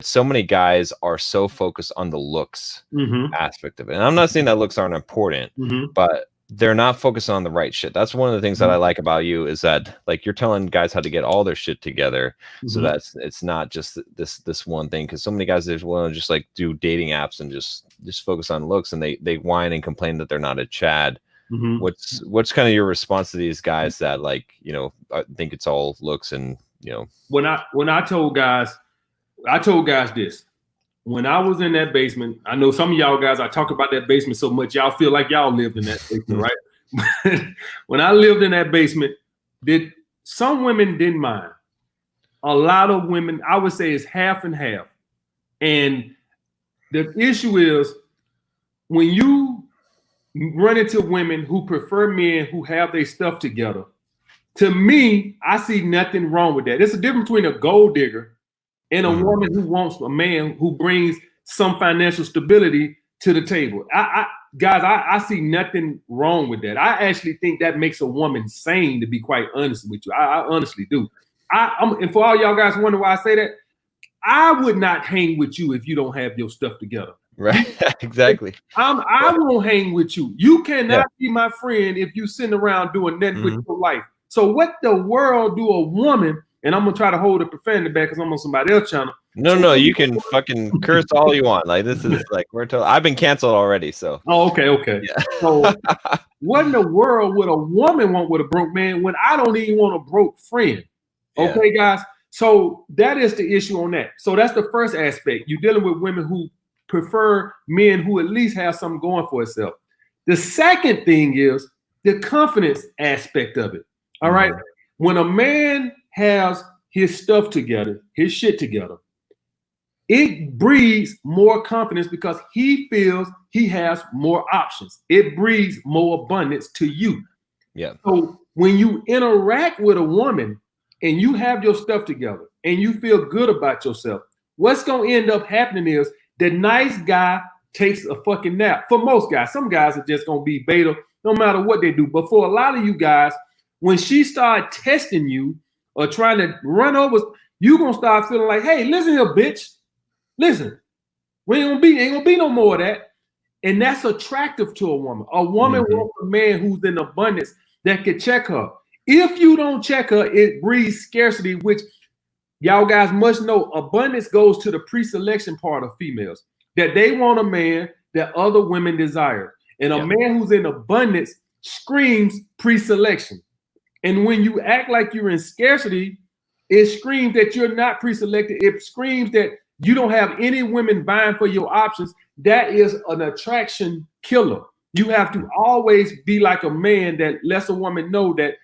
so many guys are so focused on the looks Mm-hmm. aspect of it. And I'm not saying that looks aren't important, Mm-hmm. but they're not focused on the right shit. That's one of the things that I like about you is that like you're telling guys how to get all their shit together, so that it's not just this one thing. Because so many guys just want to just like do dating apps and just focus on looks, and they whine and complain that they're not a Chad. Mm-hmm. What's kind of your response to these guys that like think it's all looks and When I told guys this. When I was in that basement, I know some of y'all guys, I talk about that basement so much, y'all feel like y'all lived in that basement, right? When I lived in that basement, some women didn't mind. A lot of women, I would say it's half and half. And the issue is when you run into women who prefer men who have their stuff together, to me, I see nothing wrong with that. There's a difference between a gold digger and a woman who wants a man who brings some financial stability to the table. I see nothing wrong with that. I actually think that makes a woman sane, to be quite honest with you. I honestly do. And for all y'all guys wonder why I say that, I would not hang with you if you don't have your stuff together. Right, exactly. I won't hang with you. You cannot be my friend if you sitting around doing nothing with your life. So what the world do a woman? And I'm gonna try to hold the profanity back because I'm on somebody else's channel. No, you can fucking curse all you want. Like this is like I've been canceled already. So okay. Yeah. So what in the world would a woman want with a broke man when I don't even want a broke friend? Okay, guys. So that is the issue on that. So that's the first aspect. You're dealing with women who prefer men who at least have something going for itself. The second thing is the confidence aspect of it. All right. When a man has his stuff together, his shit together, it breeds more confidence because he feels he has more options. It breeds more abundance to you. Yeah. So when you interact with a woman and you have your stuff together and you feel good about yourself, what's going to end up happening is the nice guy takes a fucking nap. For most guys, some guys are just going to be beta no matter what they do. But for a lot of you guys, when she started testing you or trying to run over, you're going to start feeling like, hey, listen here, bitch. Listen, we ain't gonna be no more of that. And that's attractive to a woman. A woman wants a man who's in abundance that can check her. If you don't check her, it breeds scarcity, which y'all guys must know. Abundance goes to the pre-selection part of females, that they want a man that other women desire. And a man who's in abundance screams pre-selection. And when you act like you're in scarcity, it screams that you're not pre-selected. It screams that you don't have any women vying for your options. That is an attraction killer. You have to always be like a man that lets a woman know that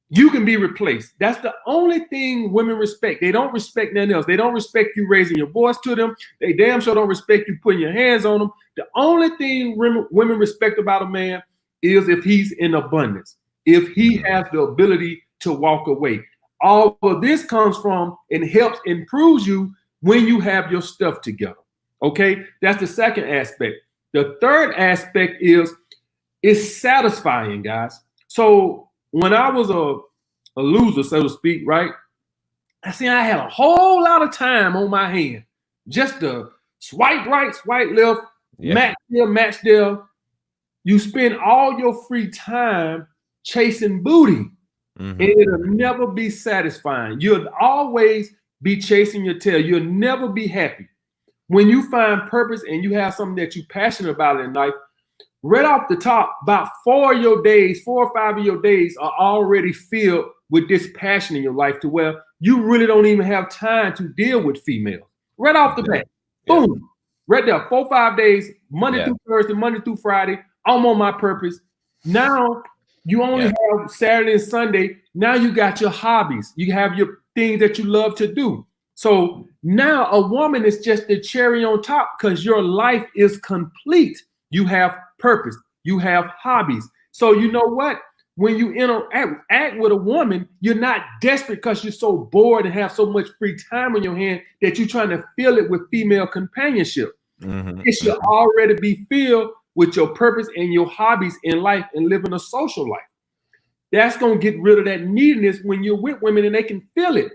you can be replaced. That's the only thing women respect. They don't respect nothing else. They don't respect you raising your voice to them. They damn sure don't respect you putting your hands on them. The only thing women respect about a man is if he's in abundance, if he has the ability to walk away. All of this comes from and helps improve you when you have your stuff together. Okay, that's the second aspect. The third aspect is it's satisfying, guys. So when I was a loser, so to speak, right? I had a whole lot of time on my hand just to swipe right, swipe left, match there, match there. You spend all your free time chasing booty, and it'll never be satisfying. You'll always be chasing your tail. You'll never be happy. When you find purpose and you have something that you're passionate about in life, right off the top, about 4 or 5 of your days are already filled with this passion in your life to where you really don't even have time to deal with females. Right off the bat, boom, right there, 4 or 5 days, Monday through Thursday, Monday through Friday, I'm on my purpose. Now you only have Saturday and Sunday. Now you got your hobbies. You have your things that you love to do. So now a woman is just the cherry on top because your life is complete. You have purpose. You have hobbies. So you know what? When you interact with a woman, you're not desperate because you're so bored and have so much free time on your hand that you're trying to fill it with female companionship. It should already be filled with your purpose and your hobbies in life and living a social life. That's going to get rid of that neediness when you're with women and they can feel it.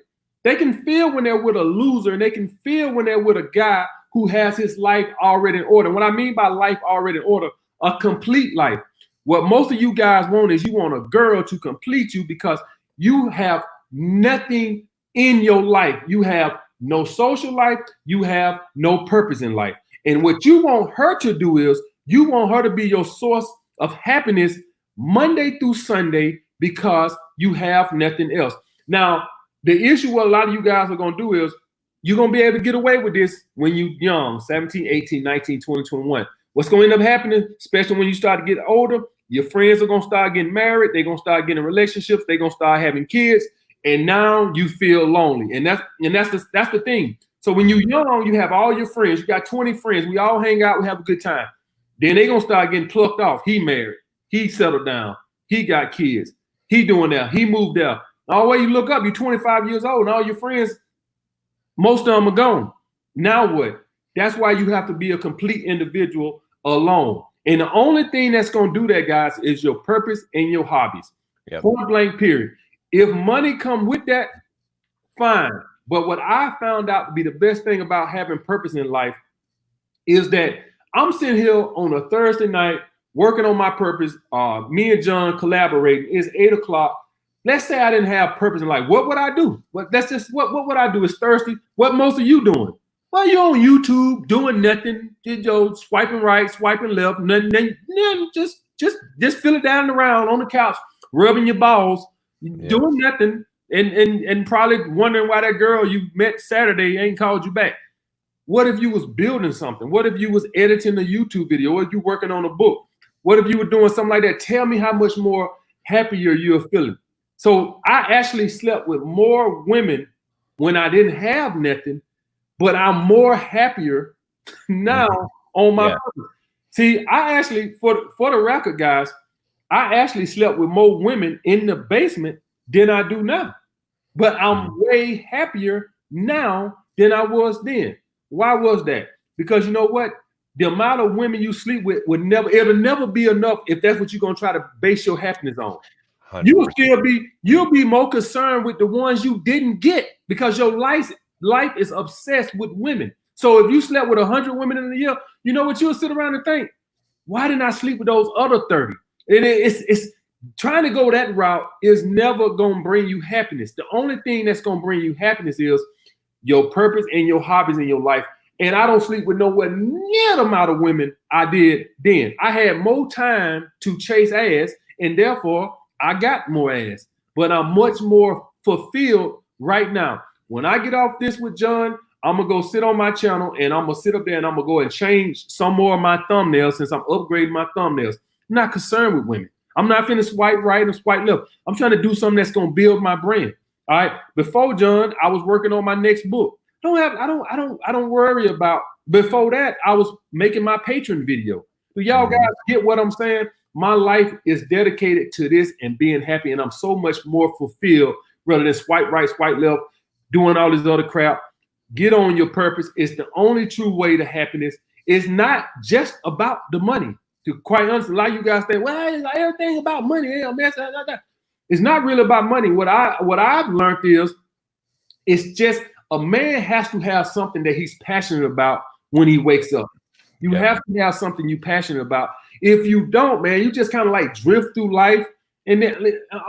They can feel when they're with a loser, and they can feel when they're with a guy who has his life already in order. What I mean by life already in order, a complete life. What most of you guys want is you want a girl to complete you because you have nothing in your life. You have no social life. You have no purpose in life. And what you want her to do is you want her to be your source of happiness Monday through Sunday because you have nothing else. Now, the issue what a lot of you guys are going to do is you're going to be able to get away with this when you're young, 17, 18, 19, 20, 21. What's going to end up happening, especially when you start to get older, your friends are going to start getting married. They're going to start getting relationships. They're going to start having kids. And now you feel lonely. And that's the thing. So when you're young, you have all your friends. You got 20 friends. We all hang out. We have a good time. Then they're going to start getting plucked off. He married. He settled down. He got kids. He doing that. He moved out. All the way you look up, you're 25 years old, and all your friends, most of them are gone. Now what? That's why you have to be a complete individual alone. And the only thing that's going to do that, guys, is your purpose and your hobbies. Yep. Point blank, period. If money come with that, fine. But what I found out to be the best thing about having purpose in life is that I'm sitting here on a Thursday night working on my purpose. Me and John collaborating. It's 8 o'clock. Let's say I didn't have purpose in life. What would I do? What would I do? It's Thursday. What most of you doing? Well, you're on YouTube doing nothing. Swiping right, swiping left, nothing. Just feel it down around on the couch, rubbing your balls, doing nothing, and probably wondering why that girl you met Saturday ain't called you back. What if you was building something? What if you was editing a YouTube video? What if you working on a book? What if you were doing something like that? Tell me how much more happier you're feeling. So I actually slept with more women when I didn't have nothing, but I'm more happier now on my purpose. See, I actually, for the record, guys, I actually slept with more women in the basement than I do now. But I'm way happier now than I was then. Why was that? Because you know what? The amount of women you sleep with it'll never be enough if that's what you're gonna try to base your happiness on. 100%. You'll be more concerned with the ones you didn't get because your life is obsessed with women. So if you slept with 100 women in a year, you know what you'll sit around and think, why didn't I sleep with those other 30? And it's trying to go that route is never gonna bring you happiness. The only thing that's gonna bring you happiness is your purpose and your hobbies in your life. And I don't sleep with nowhere near the amount of women I did then. I had more time to chase ass, and therefore I got more ass, but I'm much more fulfilled right now. When I get off this with John, I'm gonna go sit on my channel and I'm gonna sit up there and I'm gonna go and change some more of my thumbnails since I'm upgrading my thumbnails. I'm not concerned with women. I'm not finna swipe right and swipe left. I'm trying to do something that's gonna build my brand. All right. Before John, I was working on my next book. I don't worry about. Before that, I was making my patron video. Do y'all guys get what I'm saying? My life is dedicated to this and being happy, and I'm so much more fulfilled rather than swipe right, swipe left, doing all this other crap. Get on your purpose. It's the only true way to happiness. It's not just about the money. To quite honestly, a lot of you guys think, well, it's like everything about money. It's not really about money. What I've learned is it's just a man has to have something that he's passionate about when he wakes up. You have to have something you're passionate about. If you don't, man, you just kind of like drift through life. And then,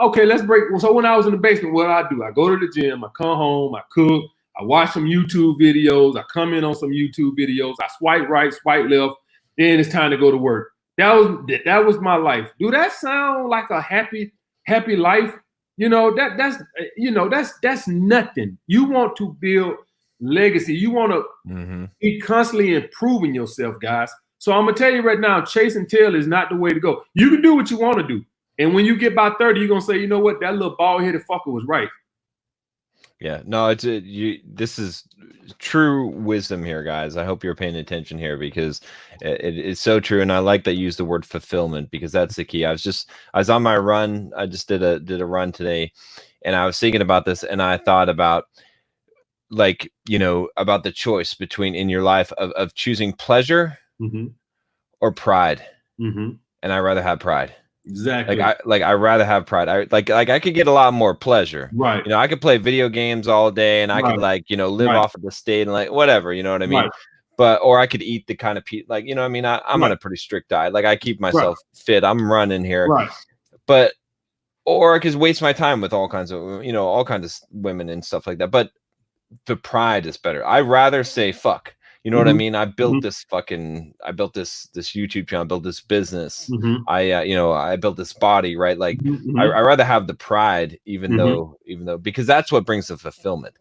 okay, let's break. So when I was in the basement, what I do? I go to the gym, I come home, I cook, I watch some YouTube videos, I come in on some YouTube videos, I swipe right, swipe left, then it's time to go to work. That was my life. Do that sound like a happy life? You know, that's nothing. You want to build legacy. You want to be constantly improving yourself, guys. So I'm gonna tell you right now, chasing tail is not the way to go. You can do what you want to do. And when you get about 30, you're gonna say, you know what, that little bald-headed fucker was right. Yeah, no, this is true wisdom here, guys. I hope you're paying attention here because it's so true. And I like that you use the word fulfillment because that's the key. I was on my run. I just did a run today, and I was thinking about this, and I thought about about the choice between in your life of choosing pleasure or pride. And I'd rather have pride. Exactly. I rather have pride. I could get a lot more pleasure. Right. You know, I could play video games all day and I could Right. live Right. off of the state and like whatever, you know what I mean? Right. But or I could eat the kind of like, you know what I mean? I'm on Right. a pretty strict diet. Like I keep Right. myself fit. I'm running here. Right. But or I could waste my time with all kinds of women and stuff like that. But the pride is better. I rather say fuck. You know what I mean? I built this YouTube channel, built this business. I built this body, right? Like I rather have the pride, even though because that's what brings the fulfillment.